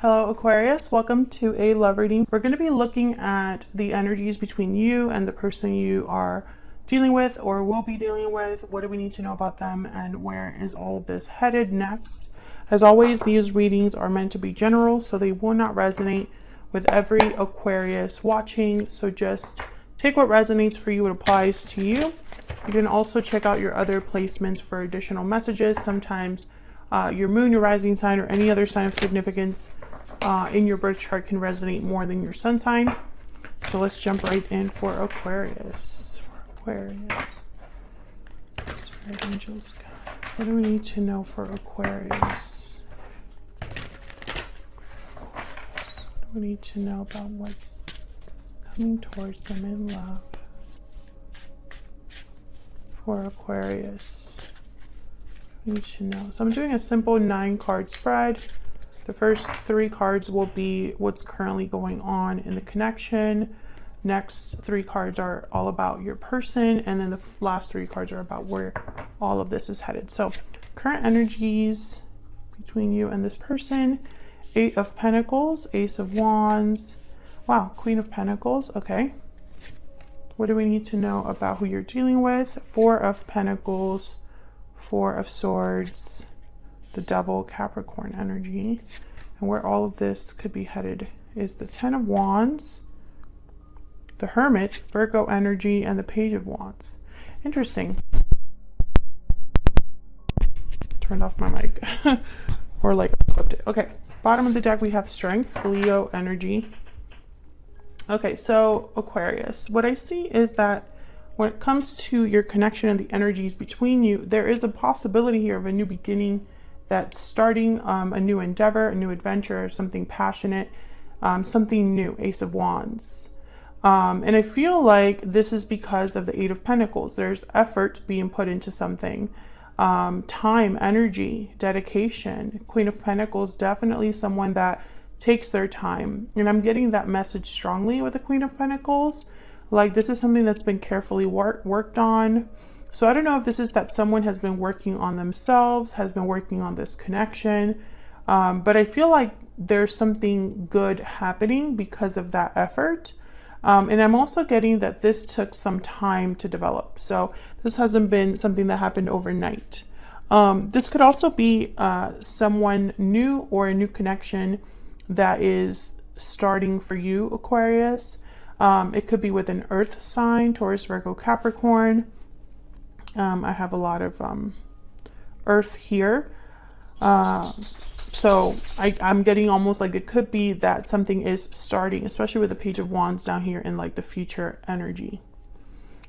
Hello Aquarius, welcome to a love reading. We're going to be looking at the energies between you and the person you are dealing with or will be dealing with. What do we need to know about them and where is all of this headed next? As always, these readings are meant to be general, so they will not resonate with every Aquarius watching. So just take what resonates for you, what applies to you. You can also check out your other placements for additional messages. Sometimes your moon, your rising sign, or any other sign of significance in your birth chart can resonate more than your sun sign. So let's jump right in for Aquarius. Spirit angels, guys. What do we need to know for Aquarius? What do we need to know about what's coming towards them in love for Aquarius? We need to know. So I'm doing a simple 9-card spread. The first 3 cards will be what's currently going on in the connection. Next 3 cards are all about your person, and then the last 3 cards are about where all of this is headed. So current energies between you and this person: 8 of Pentacles, Ace of Wands, wow, Queen of Pentacles. Okay, what do we need to know about who you're dealing with? 4 of Pentacles, 4 of Swords, the Devil, Capricorn energy. And where all of this could be headed is the 10 of Wands, the Hermit, Virgo energy, and the Page of Wands. Interesting. Turned off my mic. Or like flipped it. Okay, bottom of the deck we have Strength, Leo energy. Okay, so Aquarius, what I see is that when it comes to your connection and the energies between you, there is a possibility here of a new beginning, that's starting a new endeavor, a new adventure, something passionate, something new, Ace of Wands. And I feel like this is because of the 8 of Pentacles. There's effort being put into something, time, energy, dedication. Queen of Pentacles, definitely someone that takes their time. And I'm getting that message strongly with the Queen of Pentacles. Like this is something that's been carefully worked on. So I don't know if this is that someone has been working on themselves, has been working on this connection, but I feel like there's something good happening because of that effort. And I'm also getting that this took some time to develop. So this hasn't been something that happened overnight. This could also be someone new or a new connection that is starting for you, Aquarius. It could be with an earth sign, Taurus, Virgo, Capricorn. I have a lot of earth here. So I'm getting almost like it could be that something is starting, especially with the Page of Wands down here in like the future energy.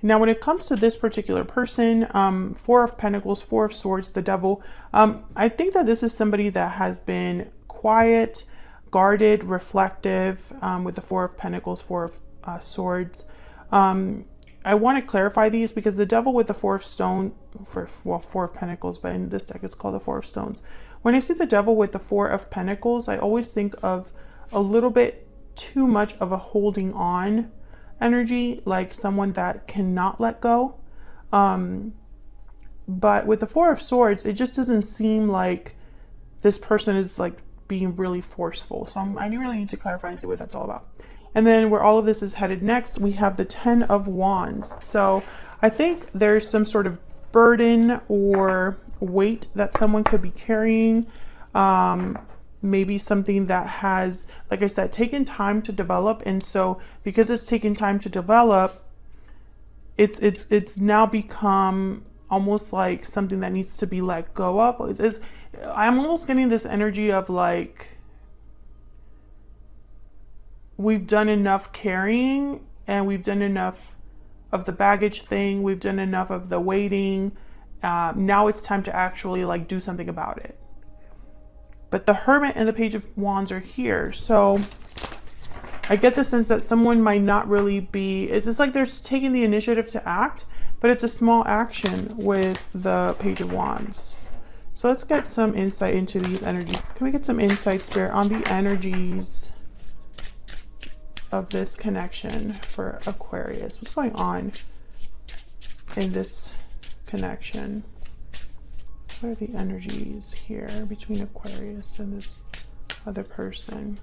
Now, when it comes to this particular person, 4 of Pentacles, 4 of Swords, the Devil, I think that this is somebody that has been quiet, guarded, reflective, with the 4 of Pentacles, 4 of Swords. I want to clarify these because the Devil with the 4 of Pentacles, but in this deck it's called the 4 of Stones. When I see the Devil with the 4 of Pentacles, I always think of a little bit too much of a holding on energy, like someone that cannot let go. But with the 4 of Swords, it just doesn't seem like this person is like being really forceful. So I really need to clarify and see what that's all about. And then where all of this is headed next, we have the 10 of Wands. So I think there's some sort of burden or weight that someone could be carrying. Maybe something that has, like I said, taken time to develop. And so because it's taken time to develop, it's now become almost like something that needs to be let go of. I'm almost getting this energy of like, we've done enough carrying and we've done enough of the baggage thing. We've done enough of the waiting. Now it's time to actually like do something about it. But the Hermit and the Page of Wands are here. So I get the sense that someone might not really be, it's just like they're taking the initiative to act, but it's a small action with the Page of Wands. So let's get some insight into these energies. Can we get some insight, Spirit, on the energies of this connection for Aquarius? What's going on in this connection? What are the energies here between Aquarius and this Other person.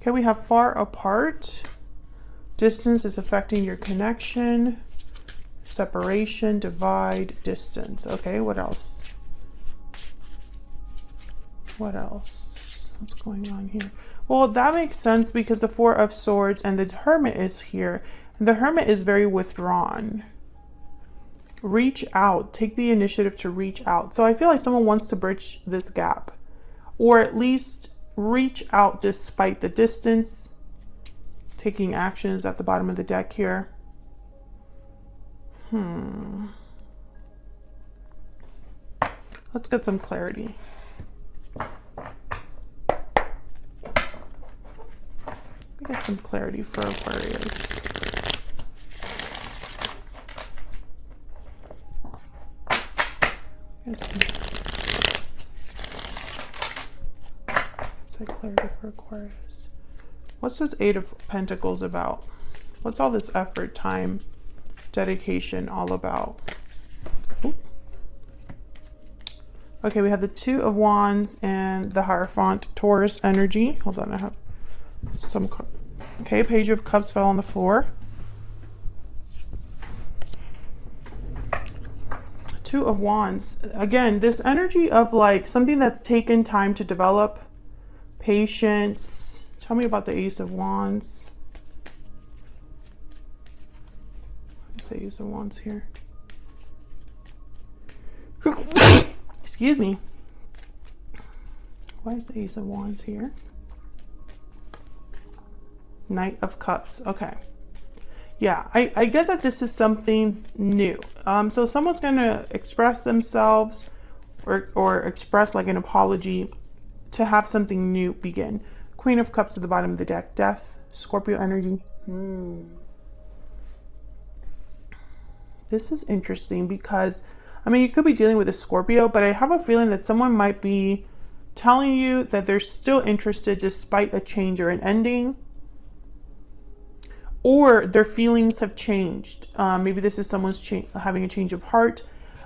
Okay, we have far apart. Distance is affecting your connection. Separation, divide, distance. Okay, what else? What else? What's going on here? Well, that makes sense because the Four of Swords and the Hermit is here. And the Hermit is very withdrawn. Reach out. Take the initiative to reach out. So I feel like someone wants to bridge this gap. Or at least reach out despite the distance. Taking actions at the bottom of the deck here. Let's get some clarity. Get some clarity for Aquarius. Say clarity for Aquarius. What's this Eight of Pentacles about? What's all this effort, time, dedication all about? Ooh. Okay, we have the Two of Wands and the Hierophant, Taurus energy. Hold on, I have some. Okay, Page of Cups fell on the floor. Two of Wands. Again, this energy of like something that's taken time to develop. Patience. Tell me about the Ace of Wands. Let's say Ace of Wands here. Excuse me. Why is the Ace of Wands here? Knight of Cups. Okay. Yeah, I get that this is something new. So someone's going to express themselves or express like an apology to have something new begin. Queen of Cups at the bottom of the deck. Death. Scorpio energy. This is interesting because, I mean, you could be dealing with a Scorpio, but I have a feeling that someone might be telling you that they're still interested despite a change or an ending. Or their feelings have changed. Maybe this is someone's having a change of heart.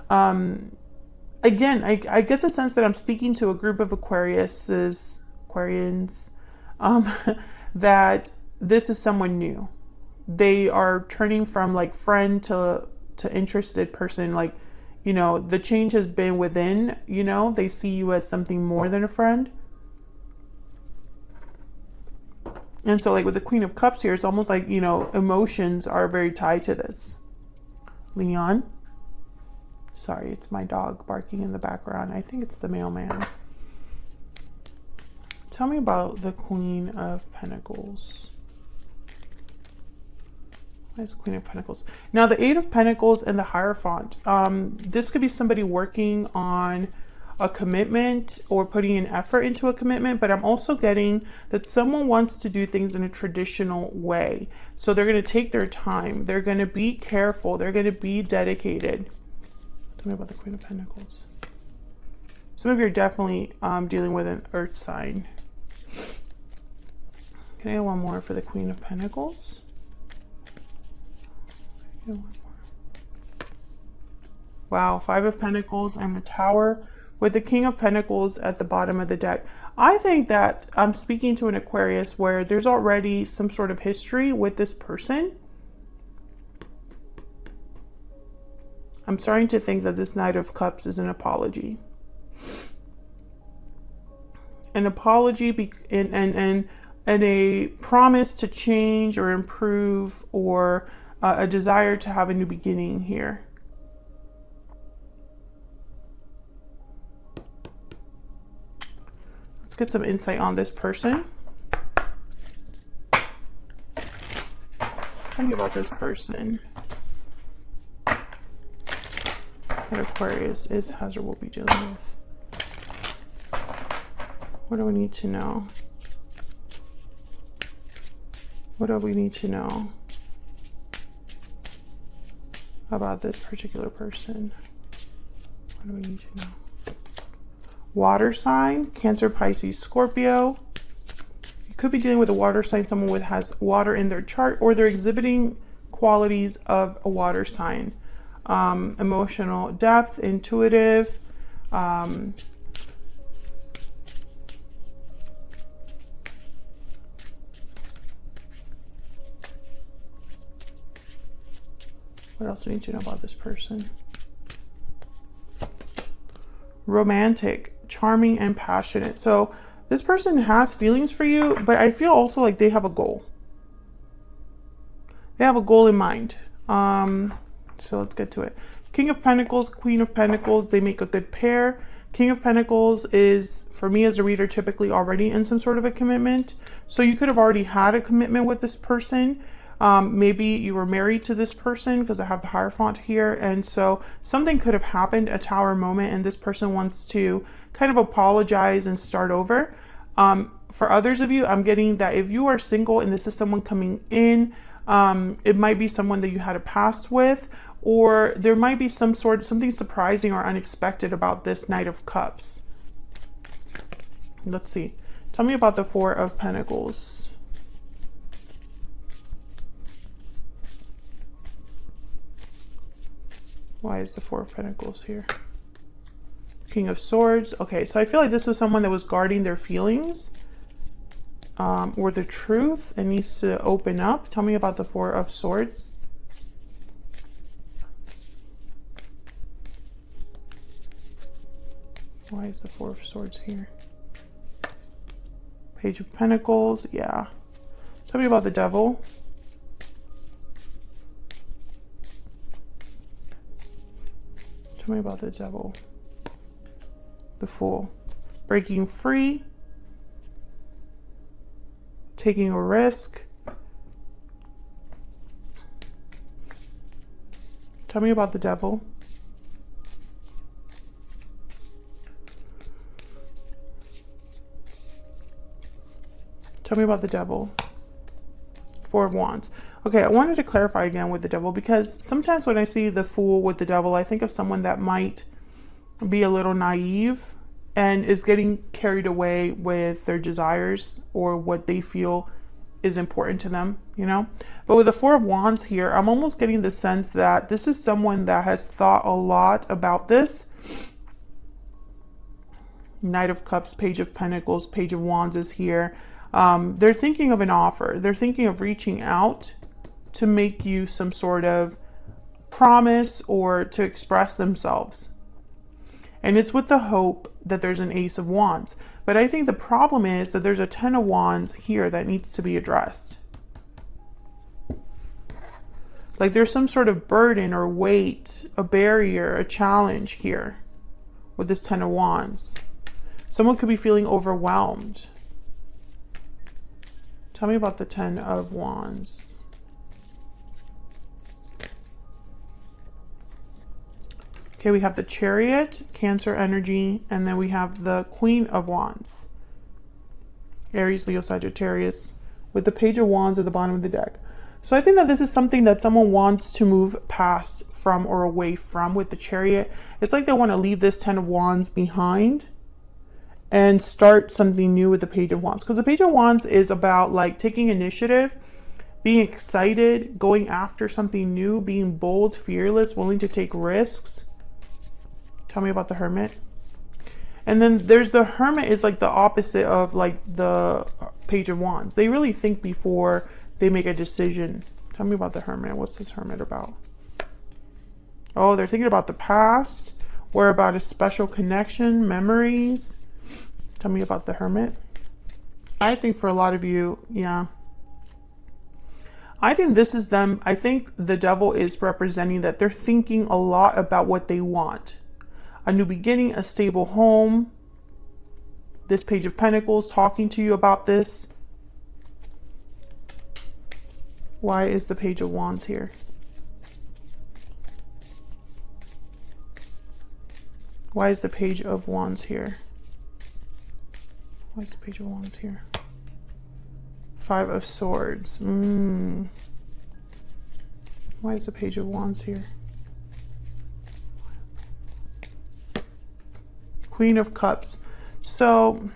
Again, I get the sense that I'm speaking to a group of Aquarians, that this is someone new. They are turning from like friend to interested person. Like, you know, the change has been within, you know, they see you as something more than a friend. And so like with the Queen of Cups here, it's almost like, you know, emotions are very tied to this. Leon. Sorry, it's my dog barking in the background. I think it's the mailman. Tell me about the Queen of Pentacles. Why is Queen of Pentacles? Now the Eight of Pentacles and the Hierophant. This could be somebody working on a commitment or putting an effort into a commitment, but I'm also getting that someone wants to do things in a traditional way. So they're going to take their time. They're going to be careful. They're going to be dedicated. Tell me about the Queen of Pentacles. Some of you are definitely dealing with an earth sign. Can I get one more for the Queen of Pentacles? One more. Wow, Five of Pentacles and the Tower with the King of Pentacles at the bottom of the deck. I think that I'm speaking to an Aquarius where there's already some sort of history with this person. I'm starting to think that this Knight of Cups is an apology. An apology and a promise to change or improve, or a desire to have a new beginning here. Let's get some insight on this person. Tell me about this person. What Aquarius is, has, or will be dealing with. What do we need to know? What do we need to know about this particular person? What do we need to know? Water sign, Cancer, Pisces, Scorpio. You could be dealing with a water sign, someone with has water in their chart, or they're exhibiting qualities of a water sign. Emotional depth, intuitive, What else do we need to know about this person? Romantic, charming, and passionate. So this person has feelings for you, but I feel also like they have a goal. They have a goal in mind. So let's get to it. King of Pentacles, Queen of Pentacles, they make a good pair. King of Pentacles is, for me as a reader, typically already in some sort of a commitment. So you could have already had a commitment with this person. Maybe you were married to this person, because I have the Hierophant here. And so something could have happened, a Tower moment, and this person wants to kind of apologize and start over. For others of you, I'm getting that if you are single and this is someone coming in, it might be someone that you had a past with, or there might be something surprising or unexpected about this Knight of Cups. Let's see. Tell me about the Four of Pentacles. Why is the Four of Pentacles here? King of Swords. Okay, so I feel like this was someone that was guarding their feelings or the truth and needs to open up. Tell me about the Four of Swords. Why is the Four of Swords here? Page of Pentacles. Yeah. Tell me about the Devil. Tell me about the Devil. The Fool. Breaking free. Taking a risk. Tell me about the Devil. Tell me about the Devil. Four of Wands. Okay, I wanted to clarify again with the Devil, because sometimes when I see the Fool with the Devil, I think of someone that might be a little naive and is getting carried away with their desires or what they feel is important to them, you know? But with the Four of Wands here, I'm almost getting the sense that this is someone that has thought a lot about this. Knight of Cups, Page of Pentacles, Page of Wands is here. They're thinking of an offer. They're thinking of reaching out to make you some sort of promise or to express themselves. And it's with the hope that there's an Ace of Wands. But I think the problem is that there's a Ten of Wands here that needs to be addressed. Like there's some sort of burden or weight, a barrier, a challenge here with this Ten of Wands. Someone could be feeling overwhelmed. Tell me about the Ten of Wands. Okay, we have the Chariot, Cancer energy, and then we have the Queen of Wands. Aries, Leo, Sagittarius, with the Page of Wands at the bottom of the deck. So I think that this is something that someone wants to move past from or away from with the Chariot. It's like they want to leave this Ten of Wands behind and start something new with the Page of Wands. Because the Page of Wands is about like taking initiative, being excited, going after something new, being bold, fearless, willing to take risks. Tell me about the Hermit. And then there's the Hermit is like the opposite of like the Page of Wands. They really think before they make a decision. Tell me about the Hermit. What's this Hermit about? Oh, they're thinking about the past or about a special connection, memories. Tell me about the Hermit. I think for a lot of you, yeah. I think this is them. I think the Devil is representing that they're thinking a lot about what they want. A new beginning, a stable home. This Page of Pentacles talking to you about this. Why is the Page of Wands here? Why is the Page of Wands here? Why is the Page of Wands here? Five of Swords. Why is the Page of Wands here? Queen of Cups. So,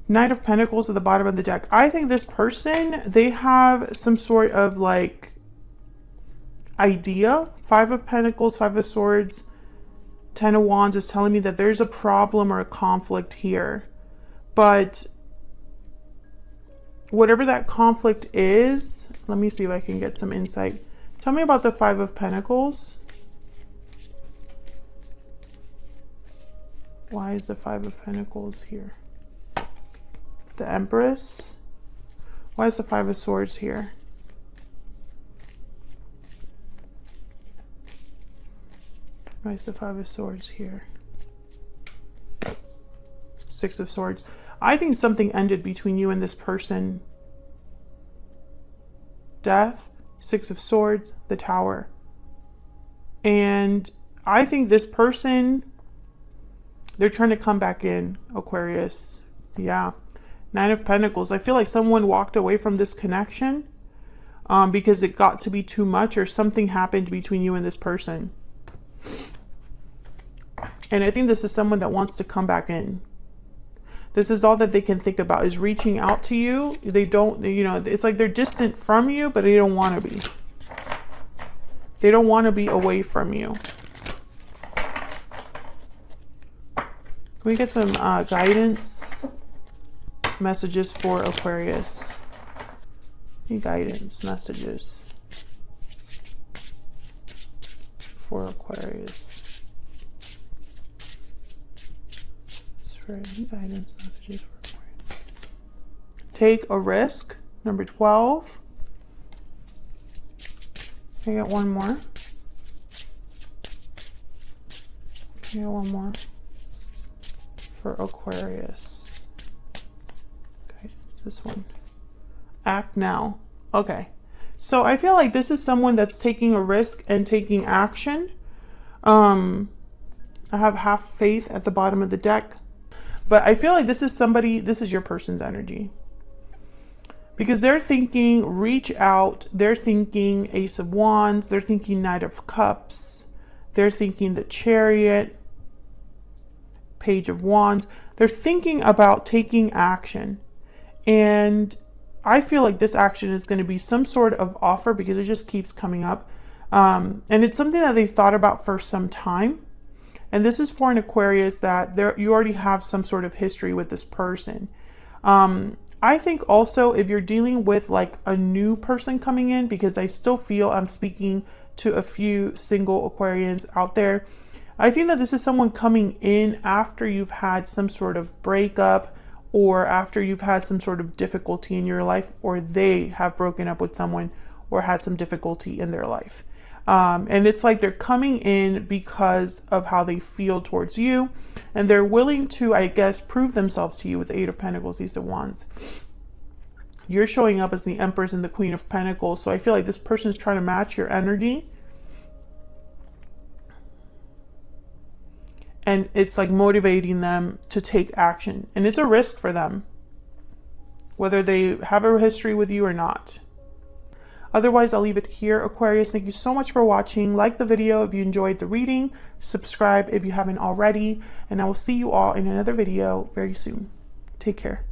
Knight of Pentacles at the bottom of the deck. I think this person, they have some sort of like idea. Five of Pentacles, Five of Swords, Ten of Wands is telling me that there's a problem or a conflict here. But whatever that conflict is, let me see if I can get some insight. Tell me about the Five of Pentacles. Why is the Five of Pentacles here? The Empress. Why is the Five of Swords here? Why is the Five of Swords here? Six of Swords. I think something ended between you and this person. Death, Six of Swords, the Tower. And I think this person, they're trying to come back in, Aquarius. Yeah. Nine of Pentacles. I feel like someone walked away from this connection because it got to be too much, or something happened between you and this person. And I think this is someone that wants to come back in. This is all that they can think about, is reaching out to you. They don't, you know, it's like they're distant from you, but they don't want to be. They don't want to be away from you. Can we get some guidance messages for Aquarius? Any guidance messages for Aquarius? Guidance messages for Aquarius. Take a risk, number 12. Can I get one more? Can I get one more for Aquarius? Okay, it's this one. Act now. Okay, so I feel like this is someone that's taking a risk and taking action. I have half faith at the bottom of the deck. But I feel like this is somebody, this is your person's energy. Because they're thinking reach out, they're thinking Ace of Wands, they're thinking Knight of Cups, they're thinking the Chariot, Page of Wands. They're thinking about taking action. And I feel like this action is going to be some sort of offer, because it just keeps coming up. And it's something that they've thought about for some time. And this is for an Aquarius that you already have some sort of history with this person. I think also if you're dealing with like a new person coming in, because I still feel I'm speaking to a few single Aquarians out there. I think that this is someone coming in after you've had some sort of breakup, or after you've had some sort of difficulty in your life, or they have broken up with someone or had some difficulty in their life. And it's like they're coming in because of how they feel towards you, and they're willing to, I guess, prove themselves to you with the Eight of Pentacles, Ace of Wands. You're showing up as the Empress and the Queen of Pentacles, so I feel like this person is trying to match your energy. And it's like motivating them to take action. And it's a risk for them, whether they have a history with you or not. Otherwise, I'll leave it here, Aquarius. Thank you so much for watching. Like the video if you enjoyed the reading. Subscribe if you haven't already. And I will see you all in another video very soon. Take care.